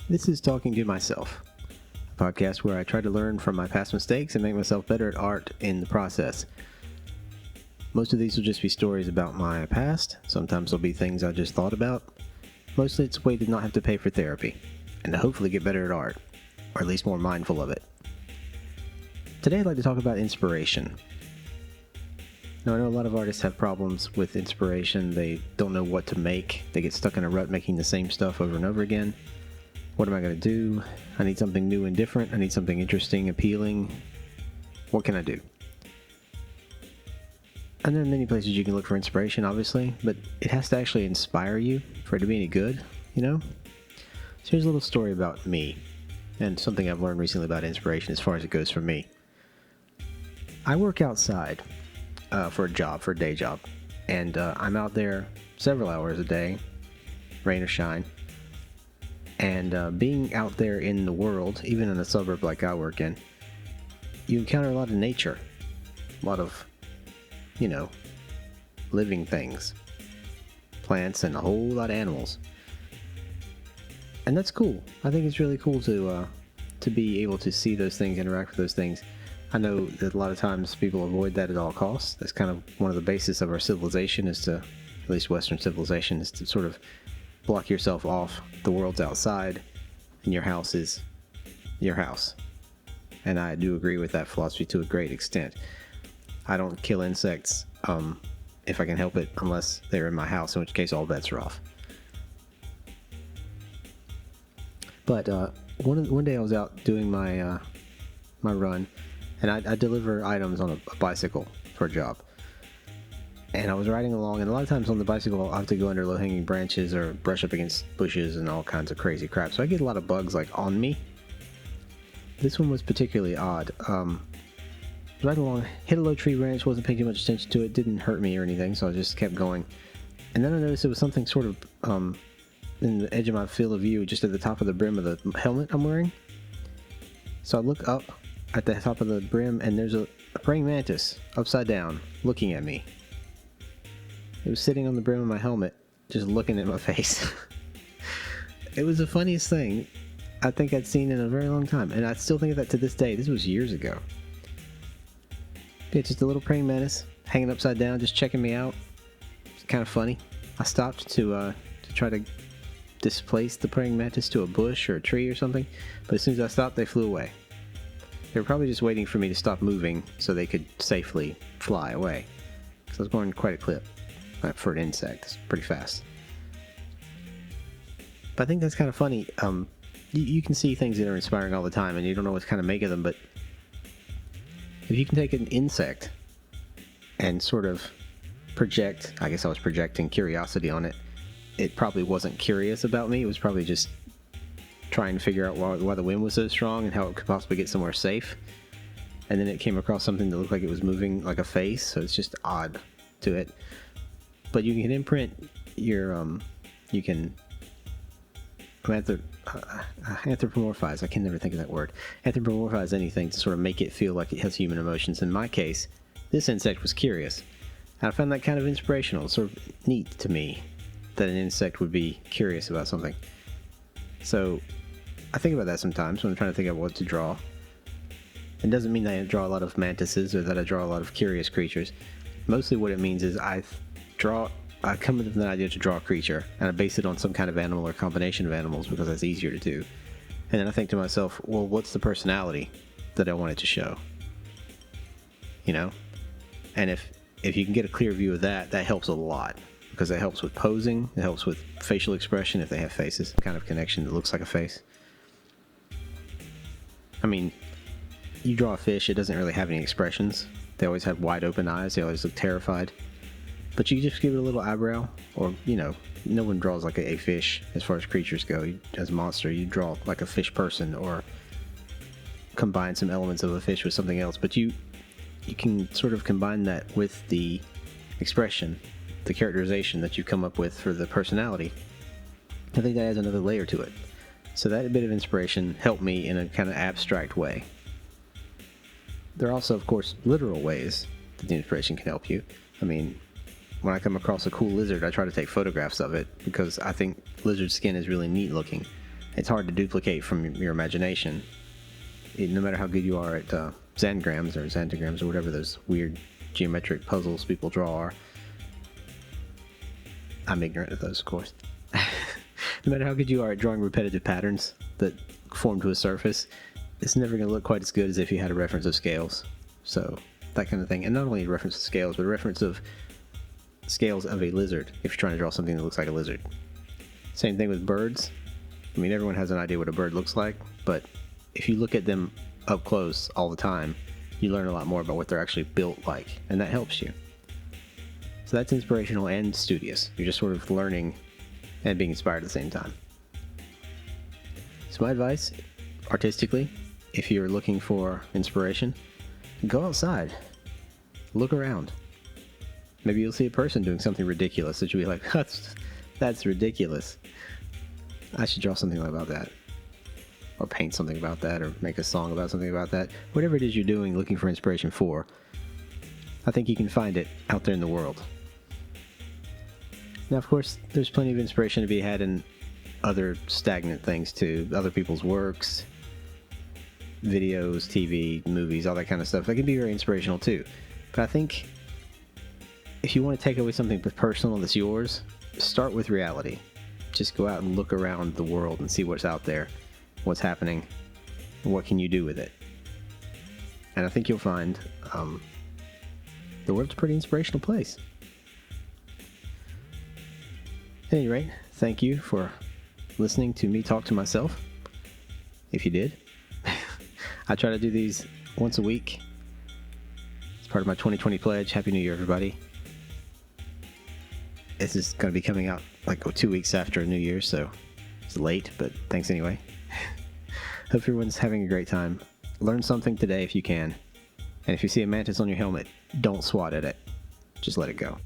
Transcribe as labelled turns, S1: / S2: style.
S1: This is Talking to Myself, a podcast where I try to learn from my past mistakes and make myself better at art in the process. Most of these will just be stories about my past. Sometimes they'll be things I just thought about. Mostly it's a way to not have to pay for therapy, and to hopefully get better at art, or at least more mindful of it. Today I'd like to talk about inspiration. Now, I know a lot of artists have problems with inspiration. They don't know what to make. They get stuck in a rut making the same stuff over and over again. What am I going to do? I need something new and different. I need something interesting, appealing. What can I do? And there are many places you can look for inspiration, obviously, but it has to actually inspire you for it to be any good, you know? So here's a little story about me, and something I've learned recently about inspiration as far as it goes for me. I work outside for a day job, and I'm out there several hours a day, rain or shine. And being out there in the world, even in a suburb like I work in, you encounter a lot of nature, a lot of, living things, plants, and a whole lot of animals. And that's cool. I think it's really cool to be able to see those things, interact with those things. I know that a lot of times people avoid that at all costs. That's kind of one of the basis of our civilization, is to, at least Western civilization, is to sort of block yourself off. The world's outside, and your house is your house. And I do agree with that philosophy to a great extent. I don't kill insects if I can help it, unless they're in my house, in which case all bets are off. But one day I was out doing my my run, and I deliver items on a bicycle for a job. And I was riding along, and a lot of times on the bicycle, I have to go under low-hanging branches or brush up against bushes and all kinds of crazy crap. So I get a lot of bugs, on me. This one was particularly odd. Riding along, hit a low tree branch, wasn't paying too much attention to it, didn't hurt me or anything, so I just kept going. And then I noticed it was something sort of in the edge of my field of view, just at the top of the brim of the helmet I'm wearing. So I look up at the top of the brim, and there's a praying mantis upside down looking at me. It was sitting on the brim of my helmet, just looking at my face. It was the funniest thing I think I'd seen in a very long time, and I still think of that to this day. This was years ago. Yeah, just a little praying mantis hanging upside down, just checking me out. It's kind of funny. I stopped to try to displace the praying mantis to a bush or a tree or something, but as soon as I stopped, they flew away. They were probably just waiting for me to stop moving so they could safely fly away, because I was going quite a clip. For an insect, it's pretty fast. But I think that's kind of funny. You can see things that are inspiring all the time, and you don't know what to kind of make of them, but if you can take an insect and sort of project, I guess I was projecting curiosity on it. It probably wasn't curious about me. It was probably just trying to figure out why the wind was so strong and how it could possibly get somewhere safe. And then it came across something that looked like it was moving like a face, so it's just odd to it. But you can imprint your, you can anthropomorphize, I can never think of that word, anthropomorphize anything to sort of make it feel like it has human emotions. In my case, this insect was curious. And I found that kind of inspirational, sort of neat to me, that an insect would be curious about something. So I think about that sometimes when I'm trying to think of what to draw. It doesn't mean that I draw a lot of mantises or that I draw a lot of curious creatures. Mostly what it means is I come up with an idea to draw a creature, and I base it on some kind of animal or combination of animals because that's easier to do. And then I think to myself, well, what's the personality that I want it to show? And if you can get a clear view of that, that helps a lot, because it helps with posing, it helps with facial expression if they have faces, kind of connection that looks like a face. I mean, you draw a fish, it doesn't really have any expressions. They always have wide open eyes, they always look terrified. But you just give it a little eyebrow, or, no one draws like a fish as far as creatures go. As a monster, you draw like a fish person, or combine some elements of a fish with something else. But you can sort of combine that with the expression, the characterization that you come up with for the personality. I think that adds another layer to it. So that bit of inspiration helped me in a kind of abstract way. There are also, of course, literal ways that the inspiration can help you. I mean, when I come across a cool lizard, I try to take photographs of it because I think lizard skin is really neat looking. it's hard to duplicate from your imagination. No matter how good you are at xanograms or xantograms or whatever those weird geometric puzzles people draw are. I'm ignorant of those, of course. No matter how good you are at drawing repetitive patterns that form to a surface, it's never going to look quite as good as if you had a reference of scales. So that kind of thing. And not only a reference of scales, but a reference of scales of a lizard if you're trying to draw something that looks like a lizard. Same thing with birds. I mean, everyone has an idea what a bird looks like, but if you look at them up close all the time, you learn a lot more about what they're actually built like, and that helps you. So that's inspirational and studious. You're just sort of learning and being inspired at the same time. So my advice, artistically, if you're looking for inspiration, go outside. Look around. Maybe you'll see a person doing something ridiculous that you'll be like, that's ridiculous. I should draw something about that. Or paint something about that, or make a song about something about that. Whatever it is you're doing, looking for inspiration for, I think you can find it out there in the world. Now, of course, there's plenty of inspiration to be had in other stagnant things too. Other people's works, videos, TV, movies, all that kind of stuff. That can be very inspirational too. But I think if you want to take away something personal that's yours, start with reality. Just go out and look around the world and see what's out there, what's happening, and what can you do with it. And I think you'll find the world's a pretty inspirational place. At any rate, thank you for listening to me talk to myself, if you did. I try to do these once a week. It's part of my 2020 pledge. Happy New Year, everybody. This is going to be coming out like 2 weeks after New Year, so it's late, but thanks anyway. Hope everyone's having a great time. Learn something today if you can. And if you see a mantis on your helmet, don't swat at it. Just let it go.